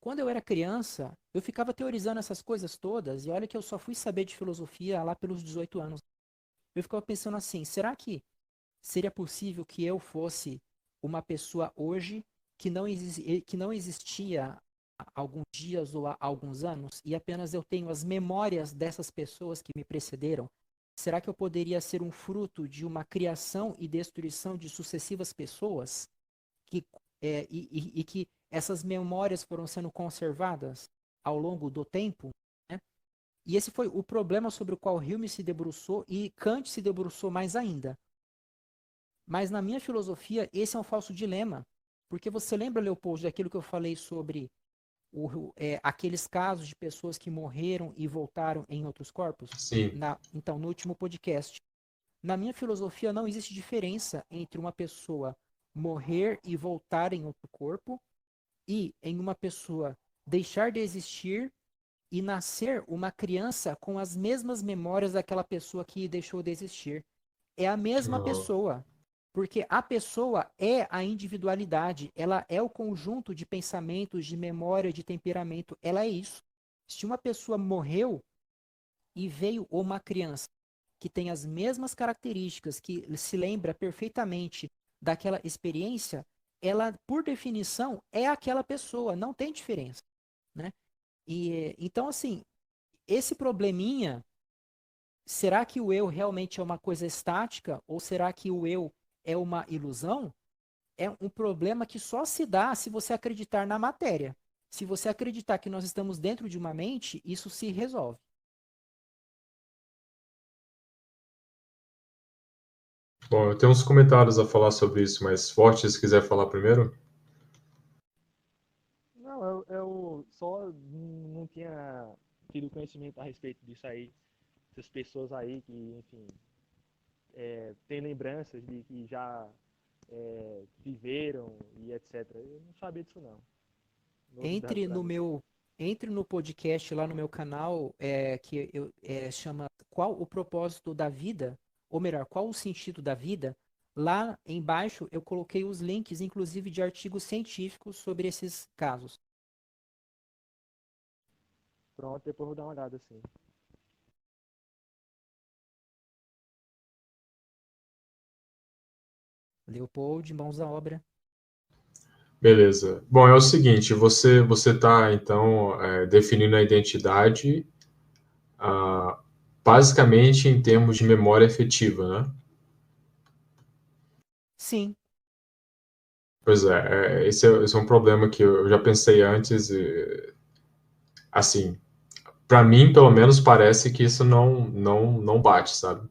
Quando eu era criança, eu ficava teorizando essas coisas todas, e olha que eu só fui saber de filosofia lá pelos 18 anos. Eu ficava pensando assim, será que seria possível que eu fosse uma pessoa hoje que não existia há alguns dias ou há alguns anos, e apenas eu tenho as memórias dessas pessoas que me precederam? Será que eu poderia ser um fruto de uma criação e destruição de sucessivas pessoas que, e que essas memórias foram sendo conservadas ao longo do tempo, né? E esse foi o problema sobre o qual Hume se debruçou e Kant se debruçou mais ainda. Mas na minha filosofia, esse é um falso dilema. Porque você lembra, Leopoldo, daquilo que eu falei sobre aqueles casos de pessoas que morreram e voltaram em outros corpos? Sim. Então, no último podcast. Na minha filosofia, não existe diferença entre uma pessoa morrer e voltar em outro corpo e em uma pessoa deixar de existir e nascer uma criança com as mesmas memórias daquela pessoa que deixou de existir. É a mesma Aham. pessoa, porque a pessoa é a individualidade, ela é o conjunto de pensamentos, de memória, de temperamento, ela é isso. Se uma pessoa morreu e veio uma criança que tem as mesmas características, que se lembra perfeitamente daquela experiência, ela, por definição, é aquela pessoa, não tem diferença, né? E então, assim, esse probleminha, será que o eu realmente é uma coisa estática ou será que o eu é uma ilusão? É um problema que só se dá se você acreditar na matéria. Se você acreditar que nós estamos dentro de uma mente, isso se resolve. Bom, eu tenho uns comentários a falar sobre isso, mas Forte, se quiser falar primeiro. Não, eu só não tinha tido conhecimento a respeito disso aí. Essas pessoas aí que, enfim, têm lembranças de que já viveram e etc. Eu não sabia disso não. Novidade Entre para no mim. meu, entre no podcast lá no meu canal, chama Qual o propósito da vida? Ou melhor, qual o sentido da vida? Lá embaixo eu coloquei os links, inclusive de artigos científicos sobre esses casos. Pronto, depois eu vou dar uma olhada assim. Leopold, mãos à obra. Beleza. Bom, é o seguinte, você está então definindo a identidade ah, basicamente em termos de memória efetiva, né? Sim, Pois é, esse é um problema que eu já pensei antes. Assim, para mim, pelo menos, parece que isso não bate, sabe?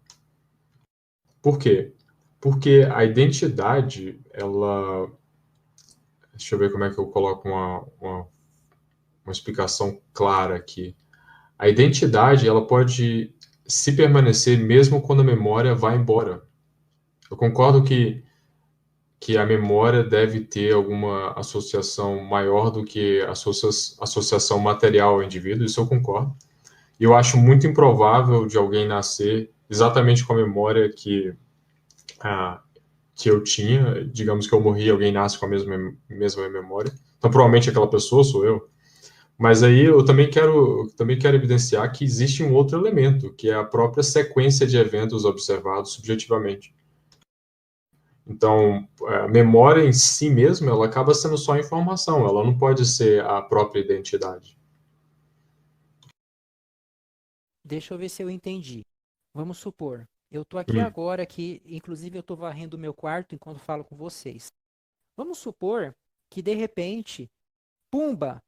Por quê? Porque a identidade, ela. Deixa eu ver como é que eu coloco uma explicação clara aqui. A identidade, ela pode se permanecer mesmo quando a memória vai embora. Eu concordo que a memória deve ter alguma associação maior do que a associação material ao indivíduo, isso eu concordo. E eu acho muito improvável de alguém nascer exatamente com a memória ah, que eu tinha. Digamos que eu morri e alguém nasce com a mesma memória. Então, provavelmente aquela pessoa sou eu. Mas aí também quero evidenciar que existe um outro elemento, que é a própria sequência de eventos observados subjetivamente. Então, a memória em si mesma, ela acaba sendo só informação, ela não pode ser a própria identidade. deixa eu ver se eu entendi. Vamos supor, eu tô aqui Hum, agora, que inclusive eu tô varrendo o meu quarto enquanto falo com vocês. Vamos supor que de repente, pumba,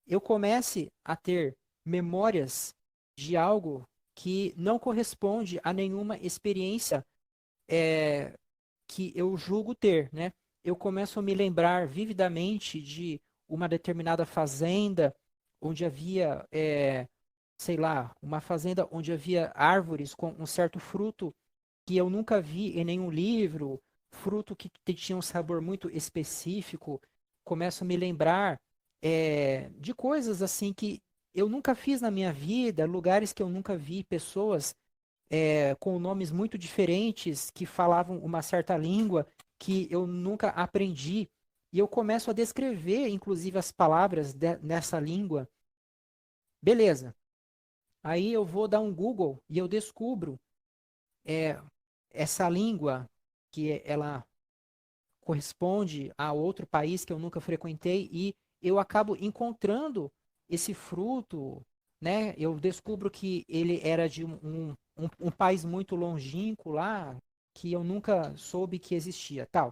eu comece a ter memórias de algo que não corresponde a nenhuma experiência é, que eu julgo ter, né? Eu começo a me lembrar vividamente de uma determinada fazenda onde havia, sei lá, uma fazenda onde havia árvores com um certo fruto que eu nunca vi em nenhum livro, fruto que tinha um sabor muito específico. Começo a me lembrar de coisas assim que eu nunca fiz na minha vida, lugares que eu nunca vi, pessoas com nomes muito diferentes que falavam uma certa língua que eu nunca aprendi. e eu começo a descrever, inclusive, as palavras nessa língua. Beleza. Aí eu vou dar um Google e eu descubro essa língua que ela corresponde a outro país que eu nunca frequentei e eu acabo encontrando esse fruto, né? Eu descubro que ele era de um país muito longínquo lá, que eu nunca soube que existia, tal.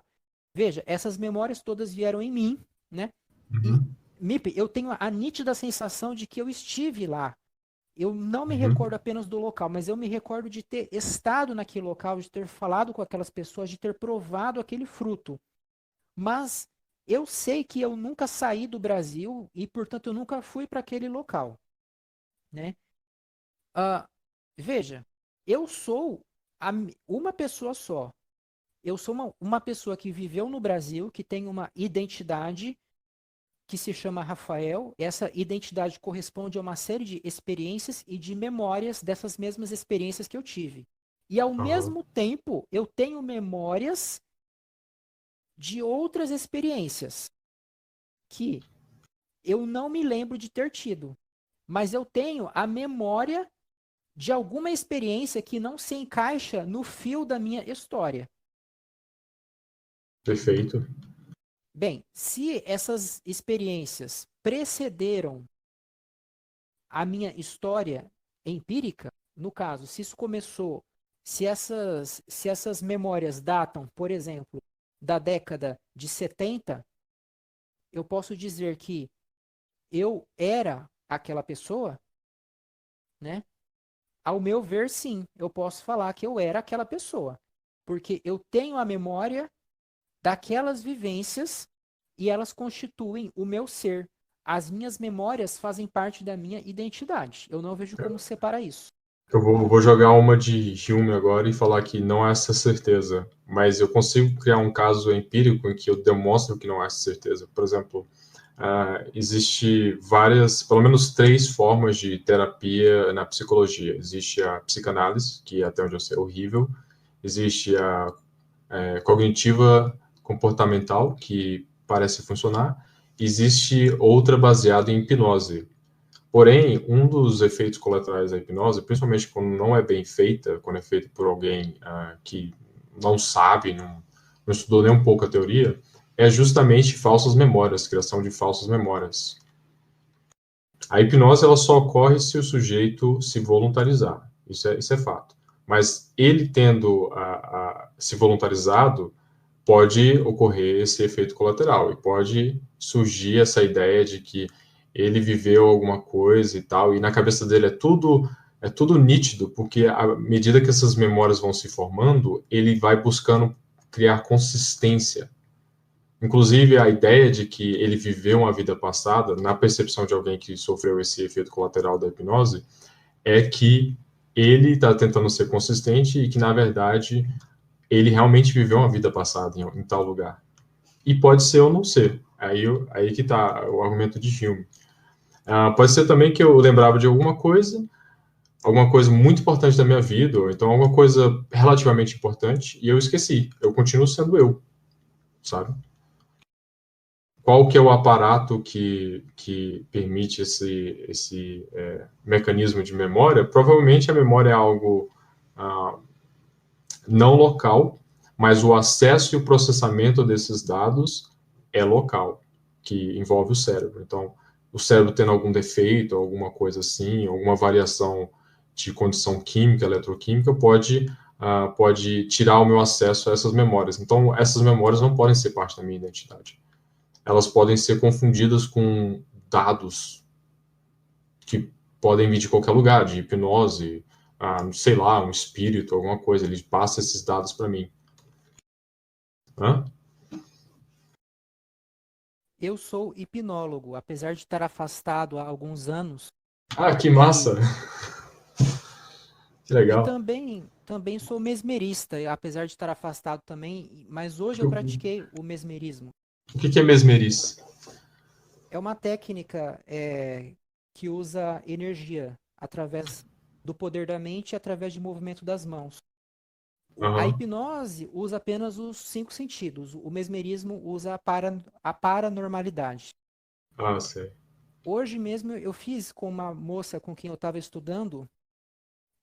Veja, essas memórias todas vieram em mim, né? E, Uhum. Mipe, eu tenho a nítida sensação de que eu estive lá. Eu não me recordo Uhum. apenas do local, mas eu me recordo de ter estado naquele local, de ter falado com aquelas pessoas, de ter provado aquele fruto. Mas eu sei que eu nunca saí do Brasil e, portanto, eu nunca fui para aquele local, né? Ah, veja, eu sou uma pessoa só. Eu sou uma pessoa que viveu no Brasil, que tem uma identidade que se chama Rafael. Essa identidade corresponde a uma série de experiências e de memórias dessas mesmas experiências que eu tive. E ao Aham. mesmo tempo, eu tenho memórias de outras experiências que eu não me lembro de ter tido, mas eu tenho a memória de alguma experiência que não se encaixa no fio da minha história. Perfeito. Bem, se essas experiências precederam a minha história empírica, no caso, se isso começou, se essas memórias datam, por exemplo, da década de 70, eu posso dizer que eu era aquela pessoa, né? Ao meu ver, sim, eu posso falar que eu era aquela pessoa, porque eu tenho a memória daquelas vivências e elas constituem o meu ser. As minhas memórias fazem parte da minha identidade. Eu não vejo como separar isso. Eu vou jogar uma de Hume agora e falar que não há essa certeza, mas eu consigo criar um caso empírico em que eu demonstro que não há essa certeza. Por exemplo, existe várias, pelo menos 3 formas de terapia na psicologia. Existe a psicanálise, que até onde eu sei é horrível. Existe a cognitiva comportamental, que parece funcionar. Existe outra baseada em hipnose. Porém, um dos efeitos colaterais da hipnose, principalmente quando não é bem feita, quando é feita por alguém que não sabe, não estudou nem um pouco a teoria, é justamente falsas memórias, criação de falsas memórias. A hipnose ela só ocorre se o sujeito se voluntarizar, isso é fato. Mas ele tendo se voluntarizado, pode ocorrer esse efeito colateral e pode surgir essa ideia de que ele viveu alguma coisa e tal, e na cabeça dele é tudo nítido, porque à medida que essas memórias vão se formando, ele vai buscando criar consistência. Inclusive, a ideia de que ele viveu uma vida passada, na percepção de alguém que sofreu esse efeito colateral da hipnose, é que ele está tentando ser consistente e que, na verdade, ele realmente viveu uma vida passada em tal lugar. E pode ser ou não ser. Aí que está o argumento de Hume. Pode ser também que eu lembrava de alguma coisa muito importante da minha vida, ou então alguma coisa relativamente importante, e eu esqueci. Eu continuo sendo eu, sabe? Qual que é o aparato que permite esse mecanismo de memória? Provavelmente a memória é algo não local, mas o acesso e o processamento desses dados é local, que envolve o cérebro. Então, o cérebro tendo algum defeito, alguma coisa assim, alguma variação de condição química, eletroquímica, pode tirar o meu acesso a essas memórias. Então, essas memórias não podem ser parte da minha identidade. Elas podem ser confundidas com dados que podem vir de qualquer lugar, de hipnose, sei lá, um espírito, alguma coisa. Ele passa esses dados para mim. Hã? Eu sou hipnólogo, apesar de estar afastado há alguns anos. Que massa! E, Que e legal. também sou mesmerista, apesar de estar afastado também. Mas hoje eu pratiquei o mesmerismo. O que é mesmerice? É uma técnica que usa energia através do poder da mente e através de movimento das mãos. A Aham. hipnose usa apenas os 5 sentidos. O mesmerismo usa a paranormalidade. Ah, sei. Hoje mesmo eu fiz com uma moça com quem eu estava estudando.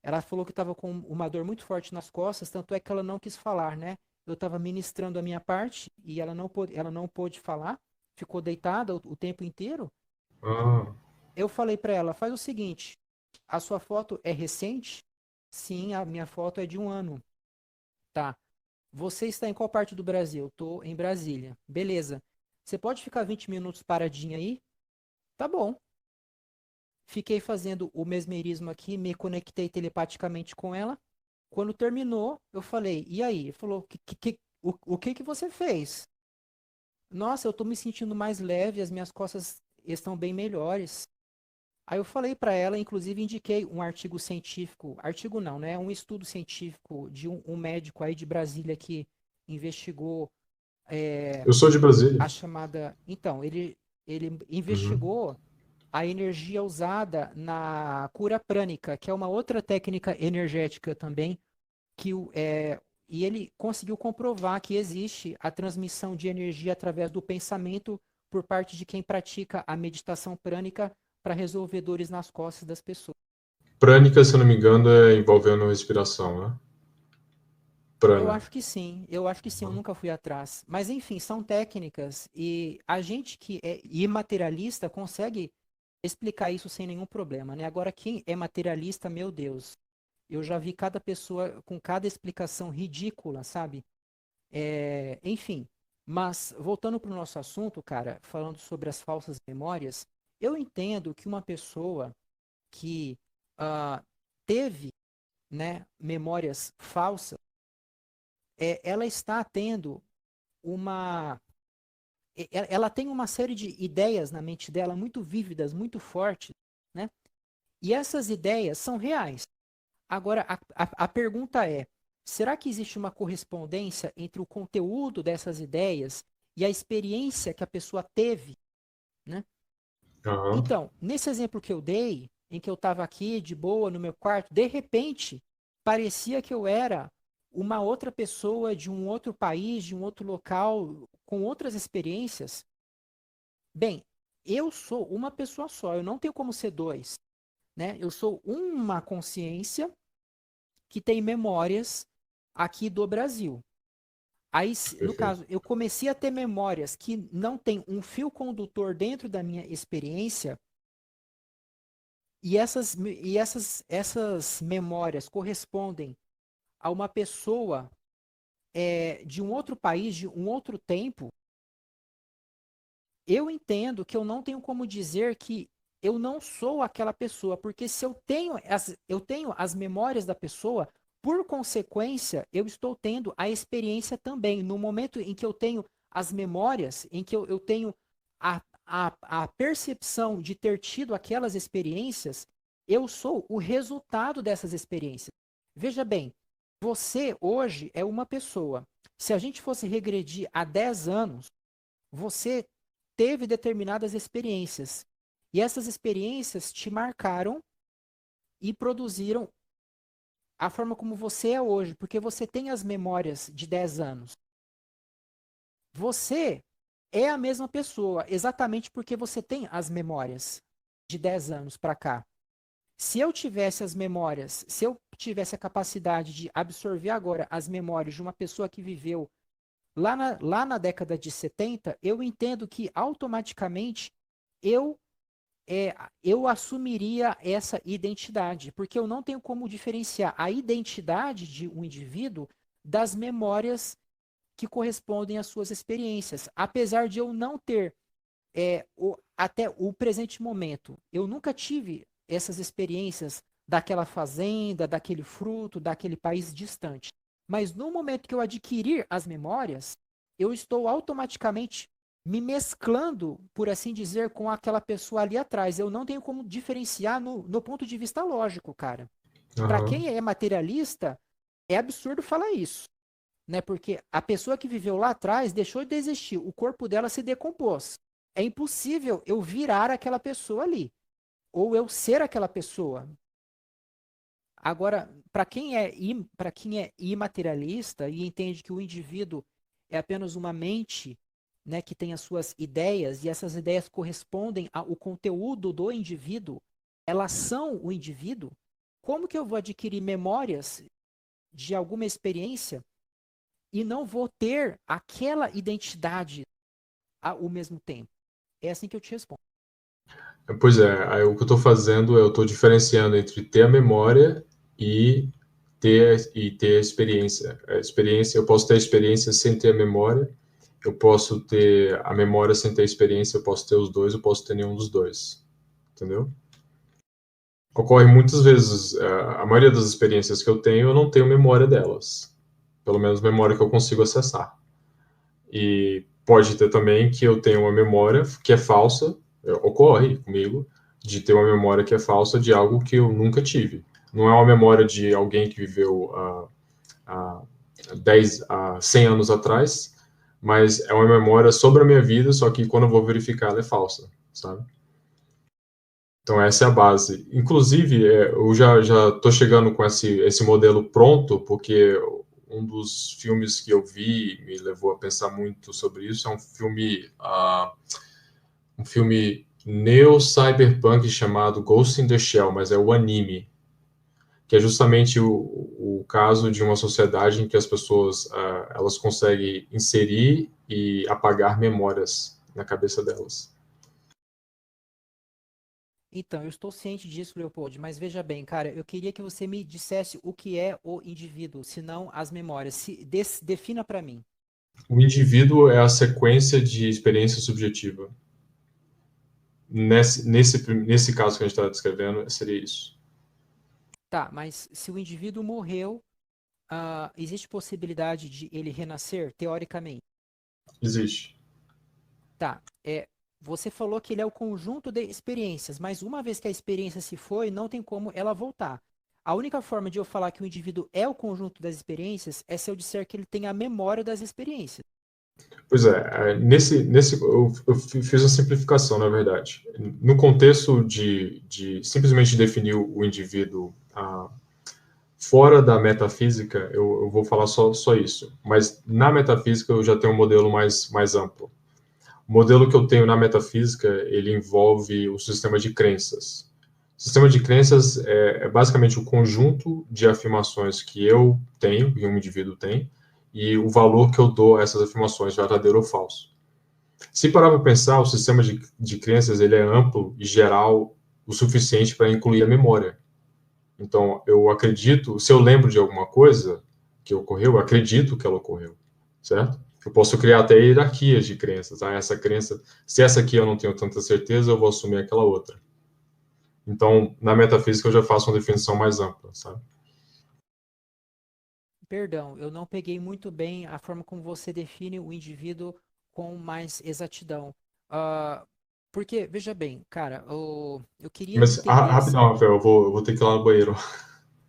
Ela falou que estava com uma dor muito forte nas costas, tanto é que ela não quis falar, né? Eu estava ministrando a minha parte e ela não pôde falar, ficou deitada o tempo inteiro. Ah, Eu falei para ela, faz o seguinte, a sua foto é recente? Sim, a minha foto é de 1 ano. Tá. Você está em qual parte do Brasil? Estou em Brasília. Beleza. Você pode ficar 20 minutos paradinha aí? Tá bom. Fiquei fazendo o mesmerismo aqui, me conectei telepaticamente com ela. Quando terminou, eu falei, e aí? Ele falou, o que que você fez? Nossa, eu tô me sentindo mais leve, as minhas costas estão bem melhores. Aí eu falei para ela, inclusive indiquei um artigo científico, artigo não, né? Um estudo científico de um médico aí de Brasília que investigou eu sou de Brasília. a chamada. Então, ele Uhum. investigou a energia usada na cura prânica, que é uma outra técnica energética também, e ele conseguiu comprovar que existe a transmissão de energia através do pensamento por parte de quem pratica a meditação prânica para resolver dores nas costas das pessoas. Prânica, se eu não me engano, é envolvendo respiração, né? Eu Prana. acho que sim, eu acho que sim, eu Uhum. nunca fui atrás. Mas enfim, são técnicas e a gente que é imaterialista consegue explicar isso sem nenhum problema, né? Agora, quem é materialista, meu Deus, eu já vi cada pessoa com cada explicação ridícula, sabe? Enfim, mas voltando para o nosso assunto, cara, falando sobre as falsas memórias, eu entendo que uma pessoa que ah, teve, né, memórias falsas, ela está tendo uma. Ela tem uma série de ideias na mente dela muito vívidas, muito fortes, né? E essas ideias são reais. Agora, a pergunta é: será que existe uma correspondência entre o conteúdo dessas ideias e a experiência que a pessoa teve, né? Aham. Então, nesse exemplo que eu dei, em que eu estava aqui de boa no meu quarto, de repente, parecia que eu era uma outra pessoa de um outro país, de um outro local, com outras experiências. Bem, eu sou uma pessoa só, eu não tenho como ser dois, né? Eu sou uma consciência que tem memórias aqui do Brasil. Aí, no Perfeito. caso, eu comecei a ter memórias que não tem um fio condutor dentro da minha experiência, essas memórias correspondem a uma pessoa de um outro país, de um outro tempo. Eu entendo que eu não tenho como dizer que eu não sou aquela pessoa, porque se eu tenho as memórias da pessoa, por consequência, eu estou tendo a experiência também. No momento em que eu tenho as memórias, em que eu tenho a percepção de ter tido aquelas experiências, eu sou o resultado dessas experiências. Veja bem, você hoje é uma pessoa. Se a gente fosse regredir a 10 anos, você teve determinadas experiências. E essas experiências te marcaram e produziram a forma como você é hoje, porque você tem as memórias de 10 anos. Você é a mesma pessoa, exatamente porque você tem as memórias de 10 anos para cá. Se eu tivesse as memórias, se eu tivesse a capacidade de absorver agora as memórias de uma pessoa que viveu lá na década de 70, eu entendo que automaticamente eu, eu assumiria essa identidade, porque eu não tenho como diferenciar a identidade de um indivíduo das memórias que correspondem às suas experiências. Apesar de eu não ter, até o presente momento, eu nunca tive essas experiências daquela fazenda, daquele fruto, daquele país distante. Mas no momento que eu adquirir as memórias, eu estou automaticamente me mesclando, por assim dizer, com aquela pessoa ali atrás. Eu não tenho como diferenciar no ponto de vista lógico, cara. Para Aham. quem é materialista, é absurdo falar isso, né? Porque a pessoa que viveu lá atrás deixou de existir, o corpo dela se decompôs. É impossível eu virar aquela pessoa ali, ou eu ser aquela pessoa. Agora, para quem é imaterialista e entende que o indivíduo é apenas uma mente, né, que tem as suas ideias e essas ideias correspondem ao conteúdo do indivíduo, elas são o indivíduo, como que eu vou adquirir memórias de alguma experiência e não vou ter aquela identidade ao mesmo tempo? É assim que eu te respondo. Pois é, aí o que eu estou fazendo é eu estou diferenciando entre ter a memória e ter a experiência. A experiência, eu posso ter a experiência sem ter a memória, eu posso ter a memória sem ter a experiência, eu posso ter os dois, eu posso ter nenhum dos dois. Entendeu? Ocorre muitas vezes, a maioria das experiências que eu tenho, eu não tenho memória delas. Pelo menos memória que eu consigo acessar. E pode ter também que eu tenha uma memória que é falsa, ocorre comigo, de ter uma memória que é falsa de algo que eu nunca tive. Não é uma memória de alguém que viveu há 100 anos atrás, mas é uma memória sobre a minha vida, só que quando eu vou verificar ela é falsa, sabe? Então essa é a base. Inclusive, eu já estou chegando com esse modelo pronto, porque um dos filmes que eu vi me levou a pensar muito sobre isso. É um filme neo-cyberpunk chamado Ghost in the Shell, mas é o anime, que é justamente o caso de uma sociedade em que as pessoas elas conseguem inserir e apagar memórias na cabeça delas. Então, eu estou ciente disso, Leopold, mas veja bem, cara, eu queria que você me dissesse o que é o indivíduo, se não as memórias. Defina para mim. O indivíduo é a sequência de experiência subjetiva. Nesse caso que a gente está descrevendo, seria isso. Tá, mas se o indivíduo morreu, existe possibilidade de ele renascer, teoricamente? Existe. Tá, você falou que ele é o conjunto de experiências, mas uma vez que a experiência se foi, não tem como ela voltar. A única forma de eu falar que o indivíduo é o conjunto das experiências é se eu disser que ele tem a memória das experiências. Pois é, eu fiz uma simplificação, na verdade. No contexto de simplesmente definir o indivíduo fora da metafísica, eu vou falar só isso. Mas na metafísica eu já tenho um modelo mais amplo. O modelo que eu tenho na metafísica, ele envolve o sistema de crenças. O sistema de crenças é basicamente o conjunto de afirmações que eu tenho, que um indivíduo tem, e o valor que eu dou a essas afirmações, verdadeiro ou falso. Se parar para pensar, o sistema de crenças ele é amplo e geral o suficiente para incluir a memória. Então, eu acredito, se eu lembro de alguma coisa que ocorreu, eu acredito que ela ocorreu, certo? Eu posso criar até hierarquias de crenças. Essa crença, se essa aqui eu não tenho tanta certeza, eu vou assumir aquela outra. Então, na metafísica, eu já faço uma definição mais ampla, sabe? Perdão, eu não peguei muito bem a forma como você define o indivíduo com mais exatidão. Ah, porque, veja bem, cara, eu queria Mas, entender assim. rapidão, Rafael, eu vou ter que ir lá no banheiro.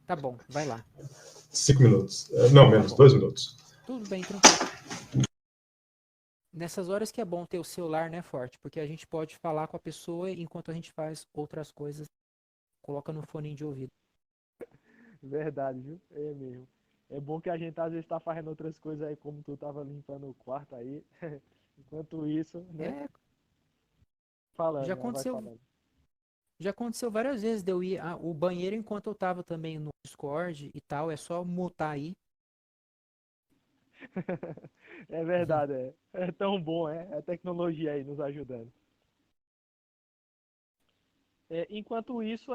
Tá bom, vai lá. 5 minutos. Não, Tá menos, bom. 2 minutos. Tudo bem, tranquilo. Nessas horas que é bom ter o celular, né, forte? Porque a gente pode falar com a pessoa enquanto a gente faz outras coisas, coloca no fone de ouvido. Verdade, viu? É mesmo. É bom que a gente às vezes tá fazendo outras coisas aí, como tu tava limpando o quarto aí. Enquanto isso, né? É, já Falando, né? Vai aconteceu, falando. já aconteceu várias vezes de eu ir ao banheiro enquanto eu tava também no Discord e tal, é só mutar aí. É verdade, é. É tão bom, é. A tecnologia aí nos ajudando. Enquanto isso,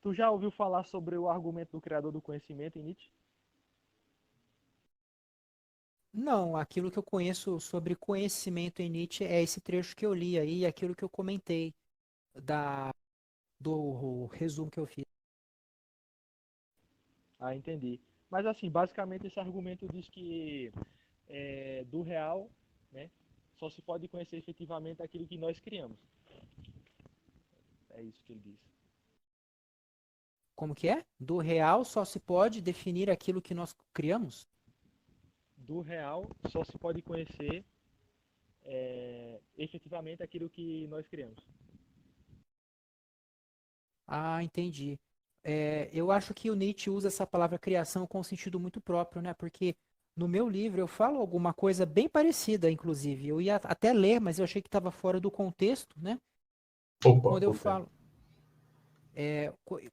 tu já ouviu falar sobre o argumento do criador do conhecimento em Nietzsche? Não, aquilo que eu conheço sobre conhecimento em Nietzsche é esse trecho que eu li aí, e aquilo que eu comentei da, do resumo que eu fiz. Ah, entendi. Mas assim, basicamente esse argumento diz que do real, né, só se pode conhecer efetivamente aquilo que nós criamos. É isso que ele diz. Como que é? Do real só se pode definir aquilo que nós criamos? Do real só se pode conhecer efetivamente aquilo que nós criamos. Ah, entendi. eu acho que o Nietzsche usa essa palavra criação com um sentido muito próprio, né? Porque no meu livro eu falo alguma coisa bem parecida, inclusive. Eu ia até ler, mas eu achei que estava fora do contexto, né? Opa, Quando eu ok. falo,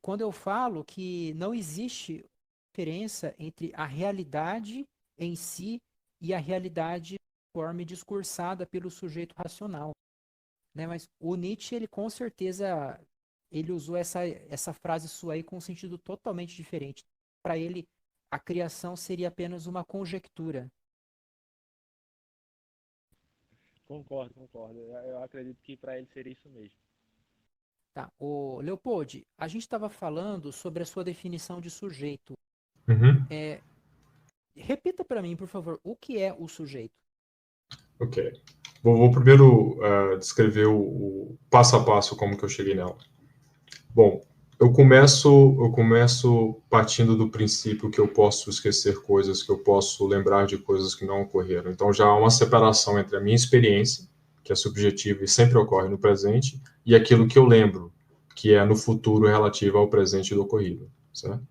quando eu falo que não existe diferença entre a realidade em si e a realidade conforme discursada pelo sujeito racional, né? Mas o Nietzsche, ele com certeza, ele usou essa frase sua aí com um sentido totalmente diferente. Para ele, a criação seria apenas uma conjectura. Concordo, concordo. Eu acredito que para ele seria isso mesmo. Tá? O Leopold, a gente estava falando sobre a sua definição de sujeito. Uhum, Repita para mim, por favor, o que é o sujeito? ok. Vou primeiro descrever o passo a passo como que eu cheguei nela. Bom, eu começo partindo do princípio que eu posso esquecer coisas, que eu posso lembrar de coisas que não ocorreram. Então já há uma separação entre a minha experiência, que é subjetiva e sempre ocorre no presente, e aquilo que eu lembro, que é no futuro relativo ao presente do ocorrido, certo?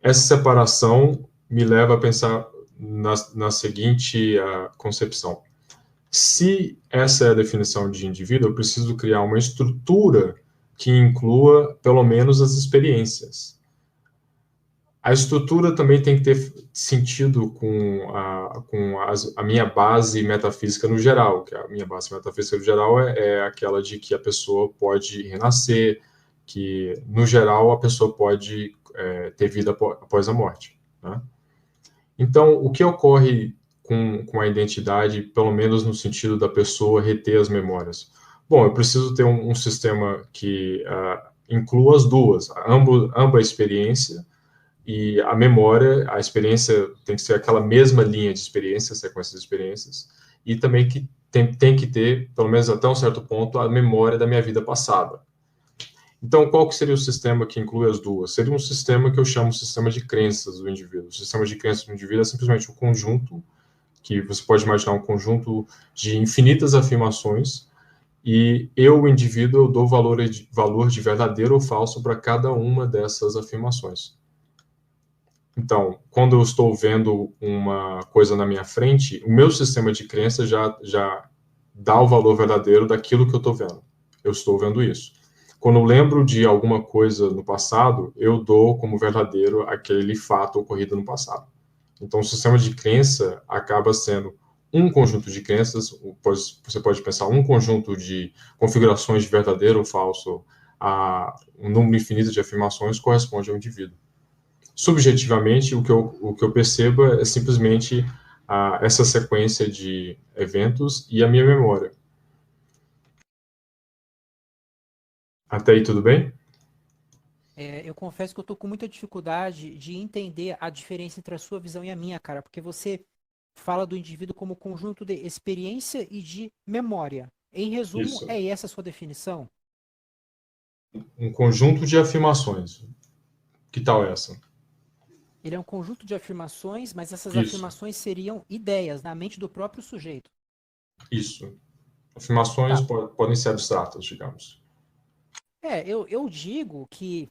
Essa separação me leva a pensar na seguinte concepção. Se essa é a definição de indivíduo, eu preciso criar uma estrutura que inclua pelo menos as experiências. A estrutura também tem que ter sentido com a minha base metafísica no geral, que a minha base metafísica no geral é aquela de que a pessoa pode renascer, que no geral a pessoa pode ter vida após a morte, né? Então, o que ocorre com a identidade, pelo menos no sentido da pessoa reter as memórias? Bom, eu preciso ter um sistema que inclua as duas, ambas a experiência e a memória. A experiência tem que ser aquela mesma linha de experiência, sequência de experiências, e também que tem que ter, pelo menos até um certo ponto, a memória da minha vida passada. Então, qual que seria o sistema que inclui as duas? Seria um sistema que eu chamo de sistema de crenças do indivíduo. O sistema de crenças do indivíduo é simplesmente um conjunto, que você pode imaginar um conjunto de infinitas afirmações, e eu, o indivíduo, eu dou valor de verdadeiro ou falso para cada uma dessas afirmações. Então, quando eu estou vendo uma coisa na minha frente, o meu sistema de crença já dá o valor verdadeiro daquilo que eu estou vendo. Eu estou vendo isso. Quando eu lembro de alguma coisa no passado, eu dou como verdadeiro aquele fato ocorrido no passado. Então, o sistema de crença acaba sendo um conjunto de crenças, você pode pensar um conjunto de configurações de verdadeiro ou falso, a um número infinito de afirmações corresponde ao indivíduo. Subjetivamente, o que eu percebo é simplesmente essa sequência de eventos e a minha memória. Até aí tudo bem? Eu confesso que eu tô com muita dificuldade de entender a diferença entre a sua visão e a minha, cara, porque você fala do indivíduo como conjunto de experiência e de memória. Em resumo, Isso. é essa a sua definição? Um conjunto de afirmações. Que tal essa? Ele é um conjunto de afirmações, mas essas Isso. afirmações seriam ideias na mente do próprio sujeito. Isso. Afirmações Tá. podem ser abstratas, digamos. Eu digo que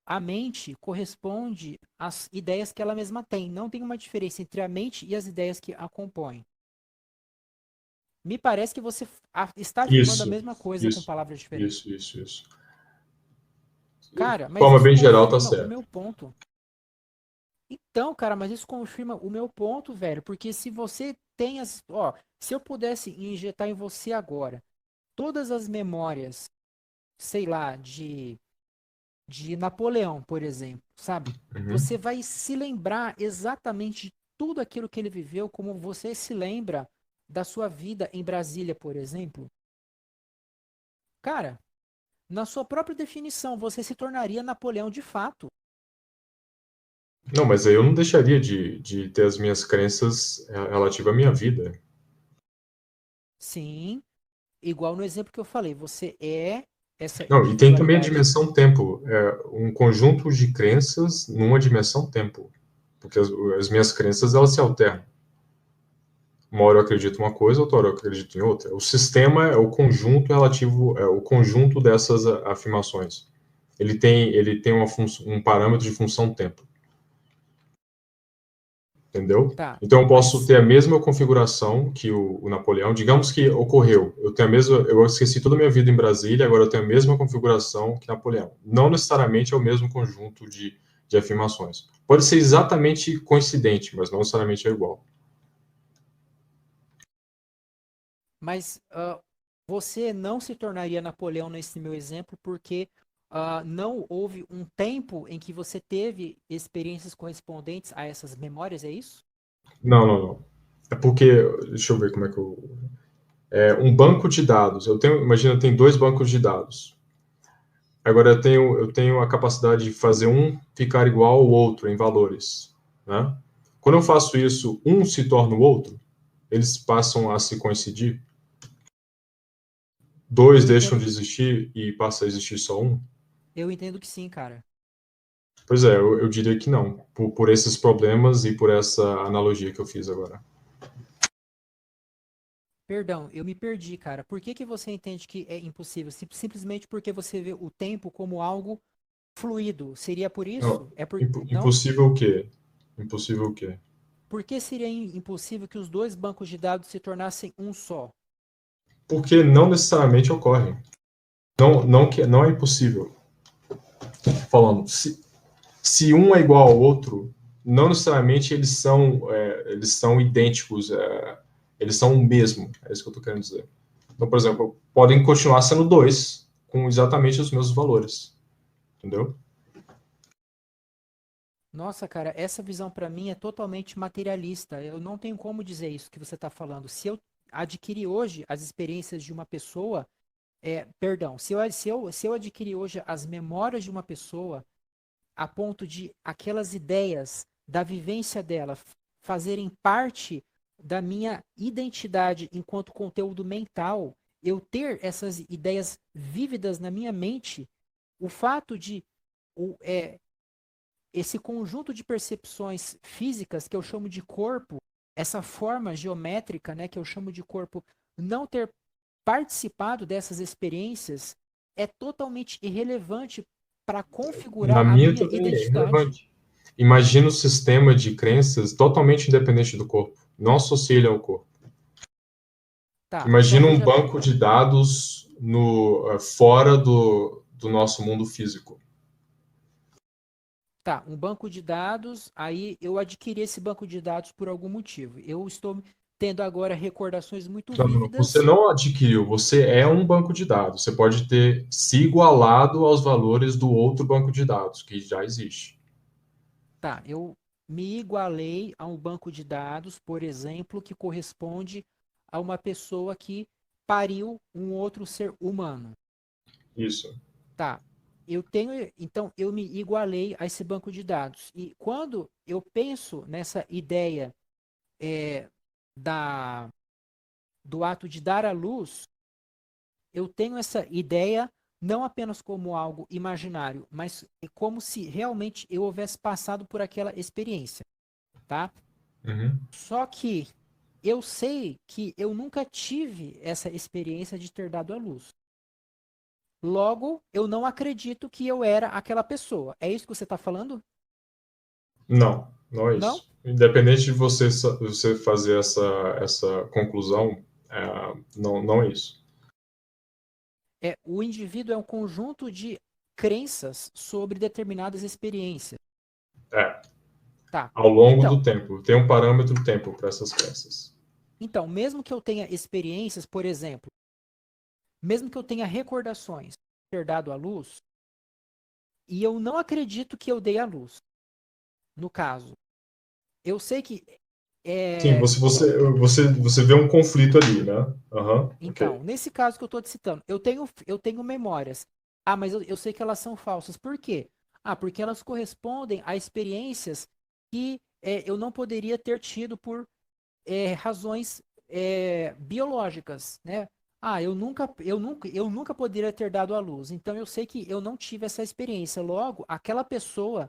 a mente corresponde às ideias que ela mesma tem. Não tem uma diferença entre a mente e as ideias que a compõem. Me parece que você está afirmando a Isso. mesma coisa com Isso. palavras diferentes. Isso. Cara, De mas forma isso bem geral, tá confirma o certo. meu ponto. Então, cara, mas isso confirma o meu ponto, velho. Porque se você tem as. Ó, se eu pudesse injetar em você agora todas as memórias, sei lá, de Napoleão, por exemplo, sabe? Uhum. Você vai se lembrar exatamente de tudo aquilo que ele viveu, como você se lembra da sua vida em Brasília, por exemplo. Cara, na sua própria definição, você se tornaria Napoleão de fato. Não, mas aí eu não deixaria de ter as minhas crenças relativas à minha vida. Sim, igual no exemplo que eu falei, você é essa Não, e tem também a individualidade. dimensão tempo, um conjunto de crenças numa dimensão tempo, porque as minhas crenças elas se alternam. Uma hora eu acredito em uma coisa, outra hora eu acredito em outra. O sistema é o conjunto relativo, é o conjunto dessas afirmações. Ele tem um parâmetro de função tempo. Entendeu? Tá, Então eu posso mas ter a mesma configuração que o Napoleão. Digamos que ocorreu. Eu esqueci toda a minha vida em Brasília, agora eu tenho a mesma configuração que Napoleão. Não necessariamente é o mesmo conjunto de afirmações. Pode ser exatamente coincidente, mas não necessariamente é igual. você não se tornaria Napoleão nesse meu exemplo porque não houve um tempo em que você teve experiências correspondentes a essas memórias, é isso? Não, não, não. É porque, deixa eu ver como é que eu. Um banco de dados. Imagina, tem 2 bancos de dados. Agora eu tenho a capacidade de fazer um ficar igual ao outro em valores, né? Quando eu faço isso, um se torna o outro, eles passam a se coincidir. 2 Eu deixam entendo, de existir e passa a existir só um. eu entendo que sim, cara. Pois é, eu diria que não, por esses problemas e por essa analogia que eu fiz agora. Perdão, eu me perdi, cara. Por que que você entende que é impossível? Simplesmente porque você vê o tempo como algo fluido. Seria por Não, isso? Não? impossível o quê? Impossível o quê? Por que seria impossível que os dois bancos de dados se tornassem um só? Porque não necessariamente ocorre. Não é impossível. Falando, se um é igual ao outro, não necessariamente eles são idênticos, eles são o mesmo. É isso que eu estou querendo dizer. Então, por exemplo, podem continuar sendo 2 com exatamente os mesmos valores. Entendeu? Nossa, cara, essa visão pra mim é totalmente materialista. Eu não tenho como dizer isso que você está falando. Se eu adquirir hoje as experiências de uma pessoa, perdão, se eu adquirir hoje as memórias de uma pessoa a ponto de aquelas ideias da vivência dela fazerem parte da minha identidade enquanto conteúdo mental, eu ter essas ideias vívidas na minha mente, o fato de o, é, esse conjunto de percepções físicas que eu chamo de corpo, essa forma geométrica, né, que eu chamo de corpo, não ter participado dessas experiências é totalmente irrelevante para Na configurar a minha minha também é identidade. irrelevante. Imagina um sistema de crenças totalmente independente do corpo. Não associa ele ao corpo. Tá, então Imagina um veja bem. banco de dados fora do nosso mundo físico. Tá, um banco de dados, aí eu adquiri esse banco de dados por algum motivo. Eu estou tendo agora recordações muito Não, não, não. Você vívidas. não adquiriu, você é um banco de dados. Você pode ter se igualado aos valores do outro banco de dados, que já existe. Tá, eu me igualei a um banco de dados, por exemplo, que corresponde a uma pessoa que pariu um outro ser humano. Isso. Tá. Então eu me igualei a esse banco de dados. E quando eu penso nessa ideia é, da, do ato de dar à luz, eu tenho essa ideia não apenas como algo imaginário, mas como se realmente eu houvesse passado por aquela experiência, tá? Uhum. Só que eu sei que eu nunca tive essa experiência de ter dado à luz. Logo, eu não acredito que eu era aquela pessoa. É isso que você está falando? Não, não é Não? isso. Independente de você fazer essa conclusão, não é isso. O indivíduo é um conjunto de crenças sobre determinadas experiências. É, Tá. ao longo Então, do tempo. Tem um parâmetro tempo para essas crenças. então, mesmo que eu tenha experiências, por exemplo, mesmo que eu tenha recordações de ter dado à luz, e eu não acredito que eu dei à luz, no caso, eu sei que Sim, é, você vê um conflito ali, né? Aham, então, ok. nesse caso que eu estou te citando, eu tenho memórias. Ah, mas eu sei que elas são falsas. Por quê? Ah, porque elas correspondem a experiências que eu não poderia ter tido por razões biológicas, né? Ah, eu nunca poderia ter dado à luz. Então eu sei que eu não tive essa experiência. Logo, aquela pessoa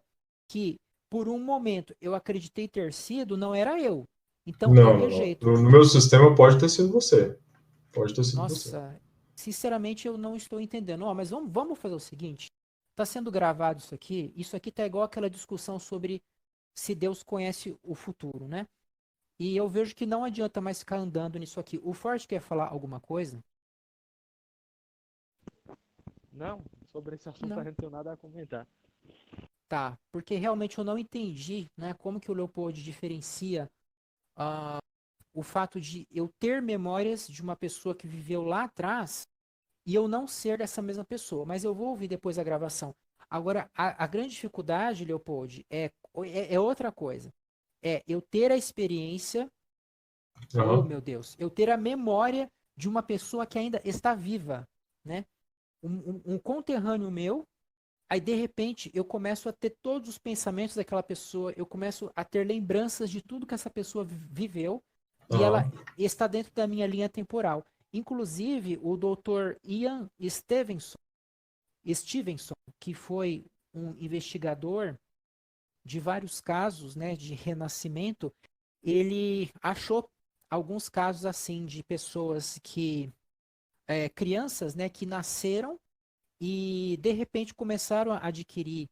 que por um momento eu acreditei ter sido, não era eu. Então eu Não, não, não. rejeito. No meu sistema pode ter sido você. Pode ter sido você. Nossa, sinceramente eu não estou entendendo. Ó, mas vamos fazer o seguinte. tá sendo gravado isso aqui tá igual aquela discussão sobre se Deus conhece o futuro, né? E eu vejo que não adianta mais ficar andando nisso aqui. O Forte quer falar alguma coisa? Não, sobre esse assunto a Não. gente não tem nada a comentar. Tá, porque realmente eu não entendi, né, como que o Leopold diferencia o fato de eu ter memórias de uma pessoa que viveu lá atrás e eu não ser dessa mesma pessoa. Mas eu vou ouvir depois a gravação. Agora, a grande dificuldade, Leopold, é outra coisa. É eu ter a experiência, oh Aham. meu Deus, eu ter a memória de uma pessoa que ainda está viva, né? Um conterrâneo meu. Aí, de repente, eu começo a ter todos os pensamentos daquela pessoa, eu começo a ter lembranças de tudo que essa pessoa viveu e ela Aham. está dentro da minha linha temporal. Inclusive, o Dr. Ian Stevenson, que foi um investigador de vários casos, né, de renascimento, ele achou alguns casos assim de pessoas crianças, né, que nasceram e de repente começaram a adquirir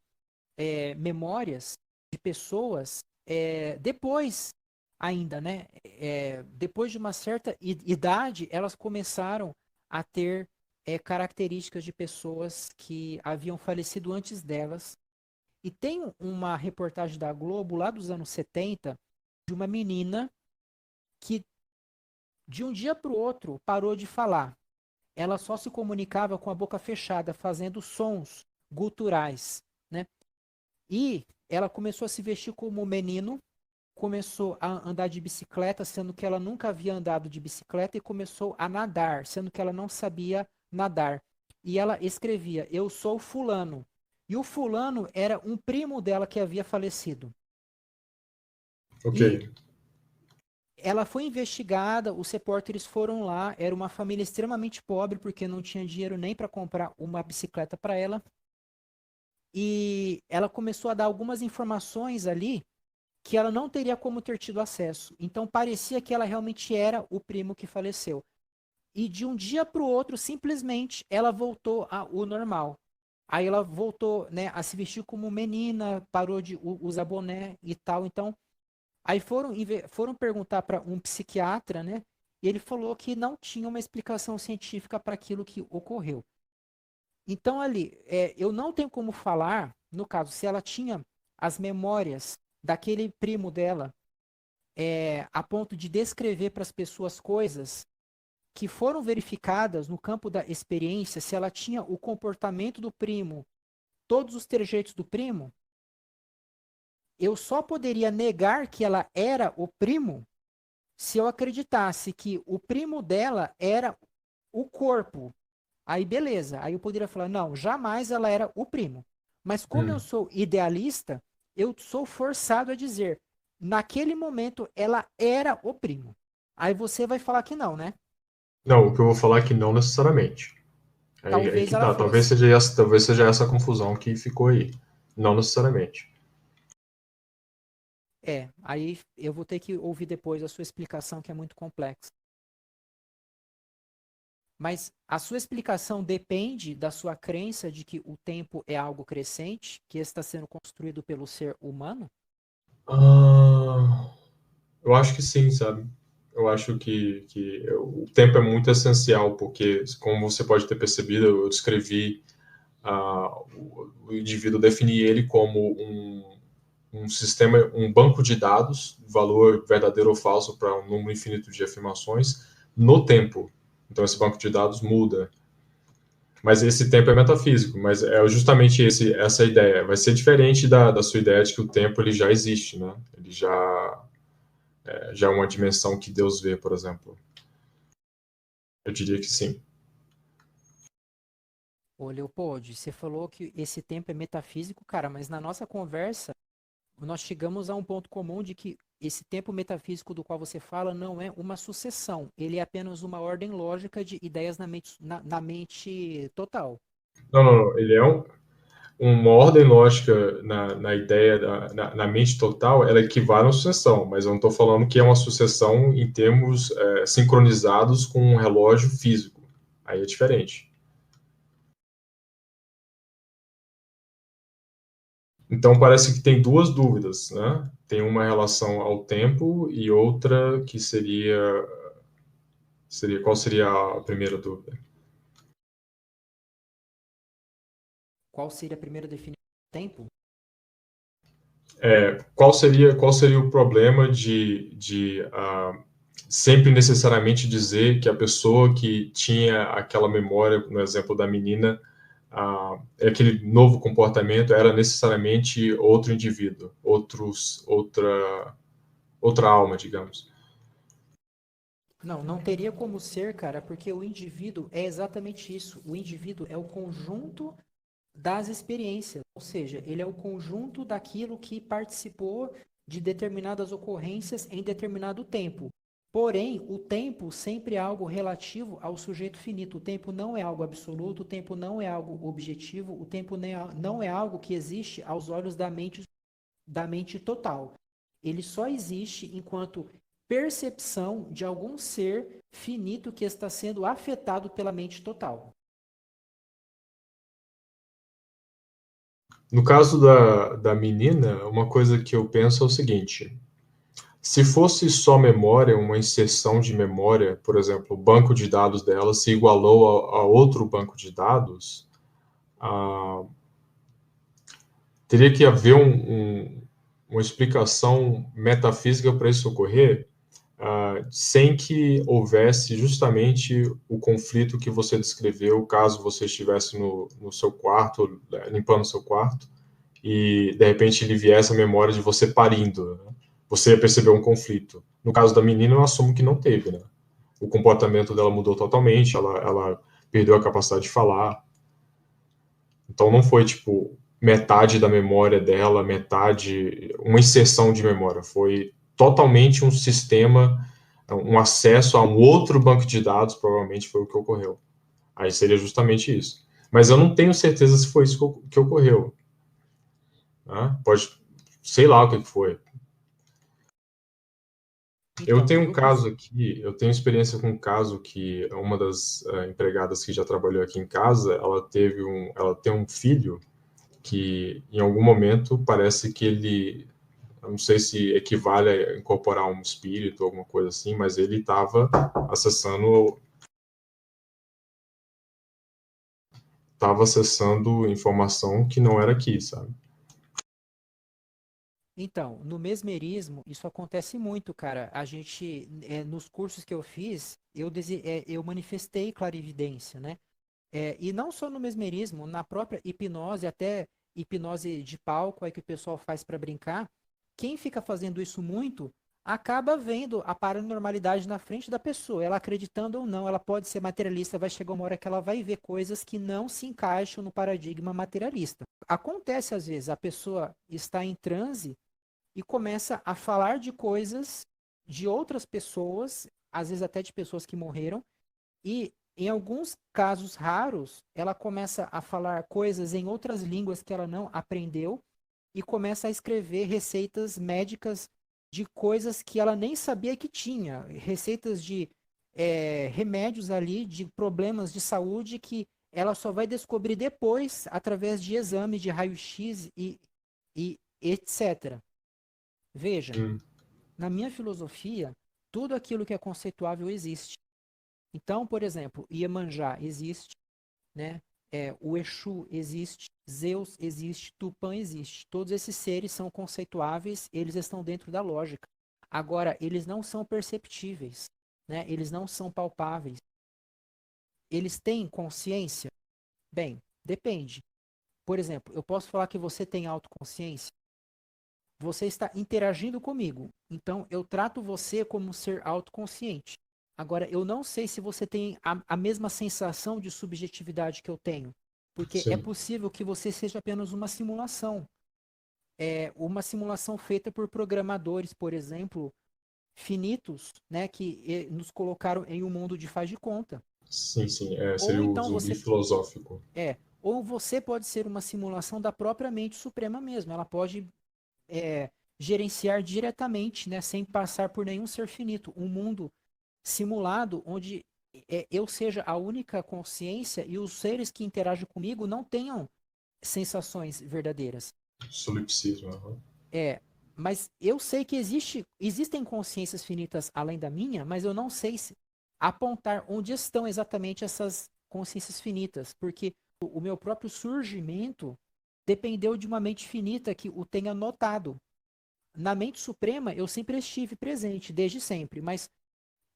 memórias de pessoas depois ainda, né? Depois de uma certa idade, elas começaram a ter características de pessoas que haviam falecido antes delas. E tem uma reportagem da Globo lá dos anos 70 de uma menina que de um dia para o outro parou de falar. Ela só se comunicava com a boca fechada, fazendo sons guturais, né? E ela começou a se vestir como um menino, começou a andar de bicicleta, sendo que ela nunca havia andado de bicicleta, e começou a nadar, sendo que ela não sabia nadar. E ela escrevia: Eu sou fulano. E o fulano era um primo dela que havia falecido. Ok. E ela foi investigada, os repórteres foram lá, era uma família extremamente pobre, porque não tinha dinheiro nem para comprar uma bicicleta para ela. E ela começou a dar algumas informações ali que ela não teria como ter tido acesso. Então parecia que ela realmente era o primo que faleceu. E de um dia para o outro, simplesmente, ela voltou ao normal. Aí ela voltou, né, a se vestir como menina, parou de usar boné e tal. Então, aí foram perguntar para um psiquiatra, né? E ele falou que não tinha uma explicação científica para aquilo que ocorreu. Então, ali, eu não tenho como falar, no caso, se ela tinha as memórias daquele primo dela, a ponto de descrever para as pessoas coisas que foram verificadas no campo da experiência, se ela tinha o comportamento do primo, todos os trejeitos do primo, eu só poderia negar que ela era o primo se eu acreditasse que o primo dela era o corpo. Aí beleza, aí eu poderia falar, não, jamais ela era o primo. Mas como eu Hum. sou idealista, eu sou forçado a dizer, naquele momento ela era o primo. Aí você vai falar que não, né? Não, o que eu vou falar é que não necessariamente. Aí Talvez que ela tá. fosse. Talvez seja essa confusão que ficou aí. Não necessariamente. Aí eu vou ter que ouvir depois a sua explicação, que é muito complexa. Mas a sua explicação depende da sua crença de que o tempo é algo crescente, que está sendo construído pelo ser humano? Ah, eu acho que sim, sabe? Eu acho que o tempo é muito essencial, porque, como você pode ter percebido, eu descrevi o indivíduo, defini ele como um sistema, um banco de dados, valor verdadeiro ou falso para um número infinito de afirmações, no tempo. Então, esse banco de dados muda. Mas esse tempo é metafísico, mas é justamente essa ideia. Vai ser diferente da sua ideia de que o tempo ele já existe, né? Ele já é uma dimensão que Deus vê, por exemplo. Eu diria que sim. Ô, Leopold, você falou que esse tempo é metafísico, cara, mas na nossa conversa, nós chegamos a um ponto comum de que esse tempo metafísico do qual você fala não é uma sucessão, ele é apenas uma ordem lógica de ideias na mente total. Não, não, não. Ele é uma ordem lógica na ideia, na mente total, ela equivale a uma sucessão, mas eu não estou falando que é uma sucessão em termos sincronizados com um relógio físico. Aí é diferente. Então parece que tem duas dúvidas, né? Tem uma relação ao tempo e outra que seria qual seria a primeira dúvida? Qual seria a primeira definição do tempo? Qual seria o problema de sempre necessariamente dizer que a pessoa que tinha aquela memória, no exemplo da menina, aquele novo comportamento era necessariamente outro indivíduo, outra alma, digamos. Não, não teria como ser, cara, porque o indivíduo é exatamente isso. O indivíduo é o conjunto das experiências, ou seja, ele é o conjunto daquilo que participou de determinadas ocorrências em determinado tempo. Porém, o tempo sempre é algo relativo ao sujeito finito. O tempo não é algo absoluto, o tempo não é algo objetivo, o tempo não é algo que existe aos olhos da mente total. Ele só existe enquanto percepção de algum ser finito que está sendo afetado pela mente total. No caso da menina, uma coisa que eu penso é o seguinte: se fosse só memória, uma inserção de memória, por exemplo, o banco de dados dela se igualou a outro banco de dados, ah, teria que haver uma explicação metafísica para isso ocorrer, sem que houvesse justamente o conflito que você descreveu, caso você estivesse no seu quarto, limpando o seu quarto, e de repente lhe viesse a memória de você parindo, né? Você ia perceber um conflito. No caso da menina, eu assumo que não teve, né? O comportamento dela mudou totalmente, ela perdeu a capacidade de falar. Então não foi tipo metade da memória dela, metade, uma inserção de memória. Foi totalmente um sistema, um acesso a um outro banco de dados, provavelmente foi o que ocorreu. Aí seria justamente isso. Mas eu não tenho certeza se foi isso que ocorreu. Né? Pode, sei lá o que foi. Eu Então, tenho um caso aqui, eu tenho experiência com um caso que uma das empregadas que já trabalhou aqui em casa, ela tem um filho que em algum momento parece que ele, eu não sei se equivale a incorporar um espírito, alguma coisa assim, mas ele estava acessando informação que não era aqui, sabe? Então, no mesmerismo, isso acontece muito, cara. A gente, nos cursos que eu fiz, eu manifestei clarividência, né? E não só no mesmerismo, na própria hipnose, até hipnose de palco, aí que o pessoal faz para brincar, quem fica fazendo isso muito acaba vendo a paranormalidade na frente da pessoa. Ela acreditando ou não, ela pode ser materialista, vai chegar uma hora que ela vai ver coisas que não se encaixam no paradigma materialista. Acontece às vezes, a pessoa está em transe e começa a falar de coisas de outras pessoas, às vezes até de pessoas que morreram, e em alguns casos raros, ela começa a falar coisas em outras línguas que ela não aprendeu e começa a escrever receitas médicas de coisas que ela nem sabia que tinha, receitas de remédios ali, de problemas de saúde que ela só vai descobrir depois através de exame de raio-x e etc. Veja, Hum, na minha filosofia, tudo aquilo que é conceituável existe. Então, por exemplo, Iemanjá existe, né? O Exu existe, Zeus existe, Tupã existe. Todos esses seres são conceituáveis, eles estão dentro da lógica. Agora, eles não são perceptíveis, né? Eles não são palpáveis. Eles têm consciência? Bem, depende. Por exemplo, eu posso falar que você tem autoconsciência? Você está interagindo comigo. Então, eu trato você como um ser autoconsciente. Agora, eu não sei se você tem a mesma sensação de subjetividade que eu tenho. Porque é sim. possível que você seja apenas uma simulação. É uma simulação feita por programadores, por exemplo, finitos, né, que nos colocaram em um mundo de faz de conta. Sim, sim. Ou Seria o então zumbi você filosófico. ou você pode ser uma simulação da própria mente suprema mesmo. Ela pode é, gerenciar diretamente, né, sem passar por nenhum ser finito. Um mundo simulado onde eu seja a única consciência e os seres que interagem comigo não tenham sensações verdadeiras. Solipsismo. Aham. É, mas eu sei que existem consciências finitas além da minha, mas eu não sei apontar onde estão exatamente essas consciências finitas, porque o meu próprio surgimento dependeu de uma mente finita que o tenha notado. Na mente suprema, eu sempre estive presente, desde sempre, mas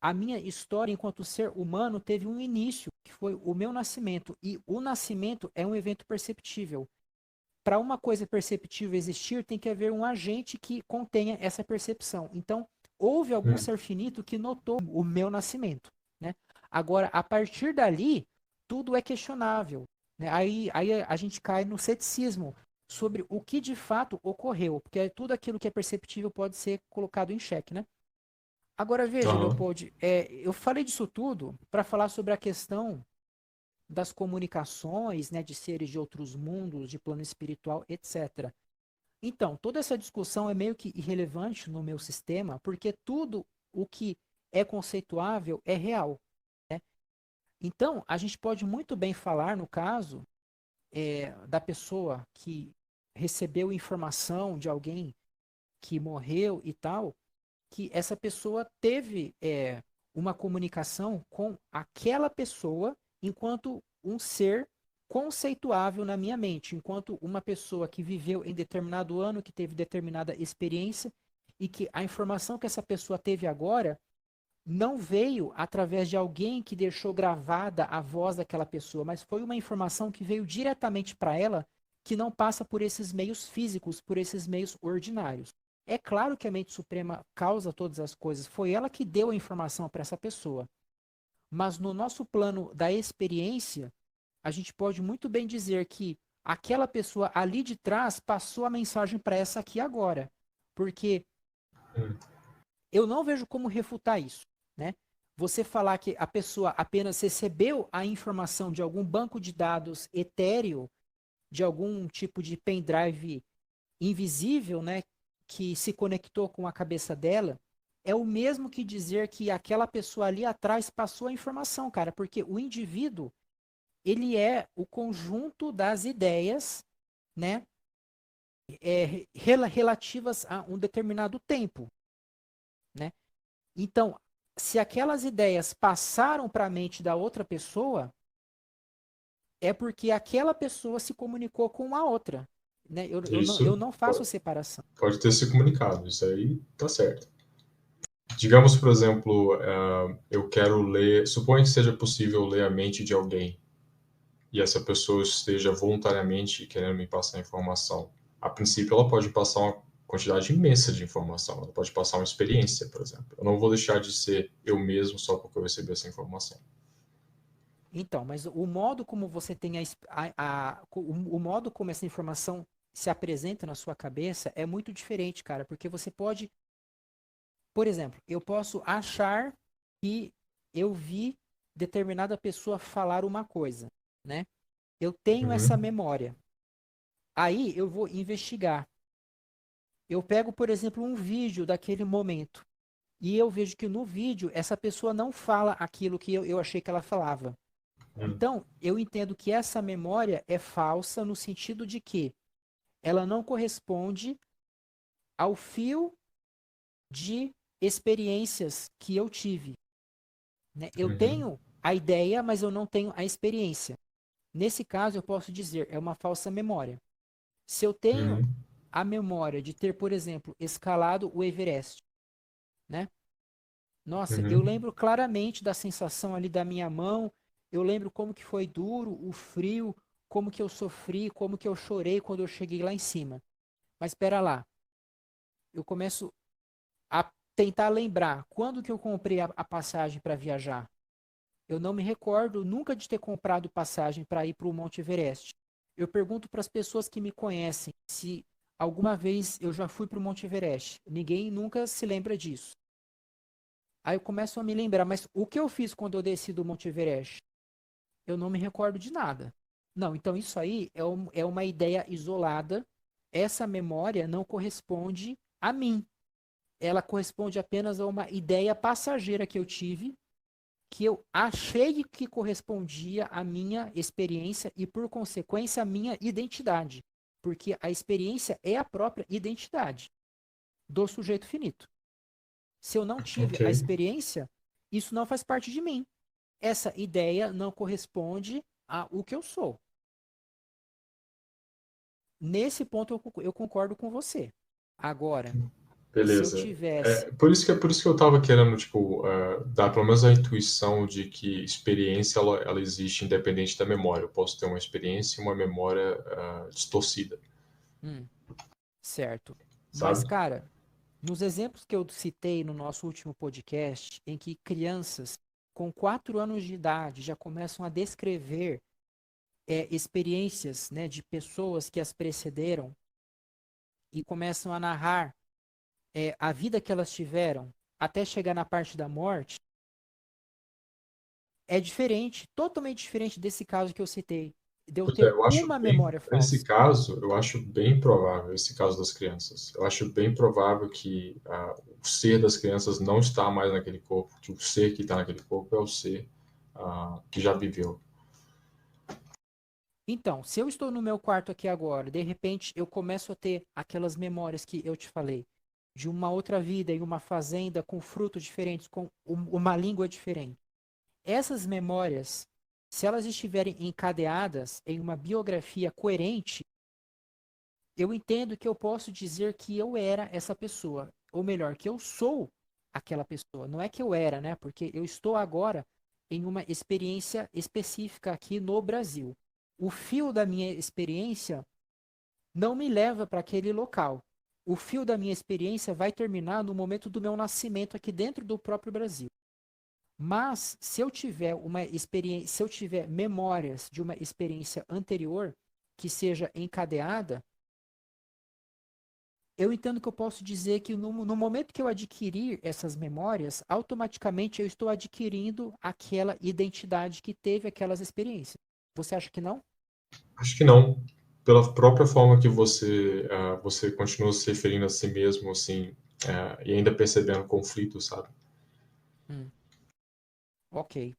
a minha história enquanto ser humano teve um início, que foi o meu nascimento, e o nascimento é um evento perceptível. Para uma coisa perceptível existir, tem que haver um agente que contenha essa percepção. Então, houve algum Hum. ser finito que notou o meu nascimento, né? Agora, a partir dali, tudo é questionável, né? Aí a gente cai no ceticismo sobre o que de fato ocorreu, porque tudo aquilo que é perceptível pode ser colocado em xeque, né? Agora, veja, Aham. Leopold, eu falei disso tudo para falar sobre a questão das comunicações, né, de seres de outros mundos, de plano espiritual, etc. Então, toda essa discussão é meio que irrelevante no meu sistema, porque tudo o que é conceituável é real, né? Então, a gente pode muito bem falar, no caso, da pessoa que recebeu informação de alguém que morreu e tal, que essa pessoa teve uma comunicação com aquela pessoa enquanto um ser conceituável na minha mente, enquanto uma pessoa que viveu em determinado ano, que teve determinada experiência e que a informação que essa pessoa teve agora não veio através de alguém que deixou gravada a voz daquela pessoa, mas foi uma informação que veio diretamente para ela, que não passa por esses meios físicos, por esses meios ordinários. É claro que a mente suprema causa todas as coisas, foi ela que deu a informação para essa pessoa. Mas no nosso plano da experiência, a gente pode muito bem dizer que aquela pessoa ali de trás passou a mensagem para essa aqui agora. Porque Hum. eu não vejo como refutar isso, né? Você falar que a pessoa apenas recebeu a informação de algum banco de dados etéreo, de algum tipo de pendrive invisível, né, que se conectou com a cabeça dela, é o mesmo que dizer que aquela pessoa ali atrás passou a informação, cara, porque o indivíduo, ele é o conjunto das ideias, né, relativas a um determinado tempo, né? Então, se aquelas ideias passaram para a mente da outra pessoa, é porque aquela pessoa se comunicou com a outra. Né? Eu Isso não faço separação. pode ter se comunicado, isso aí tá certo. Digamos, por exemplo, eu quero ler, suponha que seja possível ler a mente de alguém e essa pessoa esteja voluntariamente querendo me passar informação. A princípio, ela pode passar uma quantidade imensa de informação, ela pode passar uma experiência, por exemplo. Eu não vou deixar de ser eu mesmo só porque eu recebi essa informação. Então, mas o modo como você tem o modo como essa informação se apresenta na sua cabeça é muito diferente, cara, porque você pode, por exemplo, eu posso achar que eu vi determinada pessoa falar uma coisa, né? Eu tenho essa Uhum, memória. Aí eu vou investigar. Eu pego, por exemplo, um vídeo daquele momento e eu vejo que no vídeo essa pessoa não fala aquilo que eu achei que ela falava. uhum, Então, eu entendo que essa memória é falsa no sentido de que ela não corresponde ao fio de experiências que eu tive. Né? Eu uhum, tenho a ideia, mas eu não tenho a experiência. Nesse caso, eu posso dizer, é uma falsa memória. Se eu tenho uhum, a memória de ter, por exemplo, escalado o Everest, né? Nossa, eu uhum, lembro claramente da sensação ali da minha mão, eu lembro como que foi duro, o frio, como que eu sofri, como que eu chorei quando eu cheguei lá em cima. Mas espera lá, eu começo a tentar lembrar quando que eu comprei a passagem para viajar. Eu não me recordo nunca de ter comprado passagem para ir para o Monte Everest. Eu pergunto para as pessoas que me conhecem se alguma vez eu já fui para o Monte Everest. Ninguém nunca se lembra disso. Aí eu começo a me lembrar, mas o que eu fiz quando eu desci do Monte Everest? Eu não me recordo de nada. Não, então isso aí é uma ideia isolada. Essa memória não corresponde a mim. Ela corresponde apenas a uma ideia passageira que eu tive, que eu achei que correspondia à minha experiência e, por consequência, à minha identidade. Porque a experiência é a própria identidade do sujeito finito. Se eu não tive Ok. a experiência, isso não faz parte de mim. Essa ideia não corresponde ao que eu sou. Nesse ponto eu concordo com você. Agora, se eu Beleza. tivesse. Por isso que eu estava querendo, tipo, dar pelo menos a intuição de que experiência ela existe independente da memória. Eu posso ter uma experiência e uma memória distorcida, Hum, certo. Mas, sabe? cara, nos exemplos que eu citei no nosso último podcast, em que crianças com 4 anos de idade já começam a descrever experiências, né, de pessoas que as precederam e começam a narrar a vida que elas tiveram até chegar na parte da morte, é diferente, totalmente diferente desse caso que eu citei, de eu Pois é, ter eu acho uma bem, memória nesse falsa. caso, eu acho bem provável, esse caso das crianças. Eu acho bem provável que o ser das crianças não está mais naquele corpo, que o ser que está naquele corpo é o ser que já viveu. Então, se eu estou no meu quarto aqui agora, de repente eu começo a ter aquelas memórias que eu te falei, de uma outra vida em uma fazenda com frutos diferentes, com uma língua diferente. Essas memórias, se elas estiverem encadeadas em uma biografia coerente, eu entendo que eu posso dizer que eu era essa pessoa, ou melhor, que eu sou aquela pessoa. Não é que eu era, né? Porque eu estou agora em uma experiência específica aqui no Brasil. O fio da minha experiência não me leva para aquele local. O fio da minha experiência vai terminar no momento do meu nascimento aqui dentro do próprio Brasil. Mas se eu tiver uma experiência, se eu tiver memórias de uma experiência anterior que seja encadeada, eu entendo que eu posso dizer que no momento que eu adquirir essas memórias, automaticamente eu estou adquirindo aquela identidade que teve aquelas experiências. Você acha que não? Acho que não. Pela própria forma que você continua se referindo a si mesmo, assim, e ainda percebendo conflitos, sabe? Hum, ok.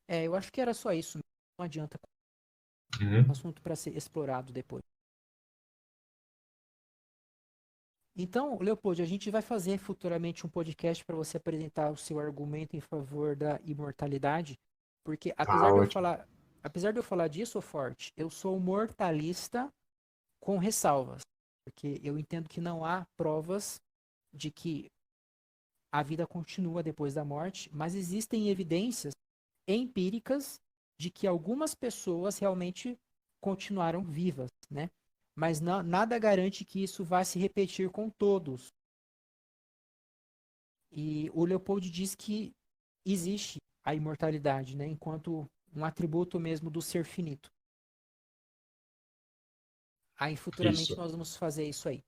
Eu acho que era só isso. Não adianta. Uhum. Assunto para ser explorado depois. Então, Leopoldo, a gente vai fazer futuramente um podcast para você apresentar o seu argumento em favor da imortalidade, porque Tá ótimo. apesar de eu falar disso, Forte, eu sou mortalista com ressalvas, porque eu entendo que não há provas de que a vida continua depois da morte, mas existem evidências empíricas de que algumas pessoas realmente continuaram vivas, né? Mas nada garante que isso vá se repetir com todos. E o Leopold diz que existe a imortalidade, né? Enquanto um atributo mesmo do ser finito. Aí futuramente Isso. nós vamos fazer isso aí.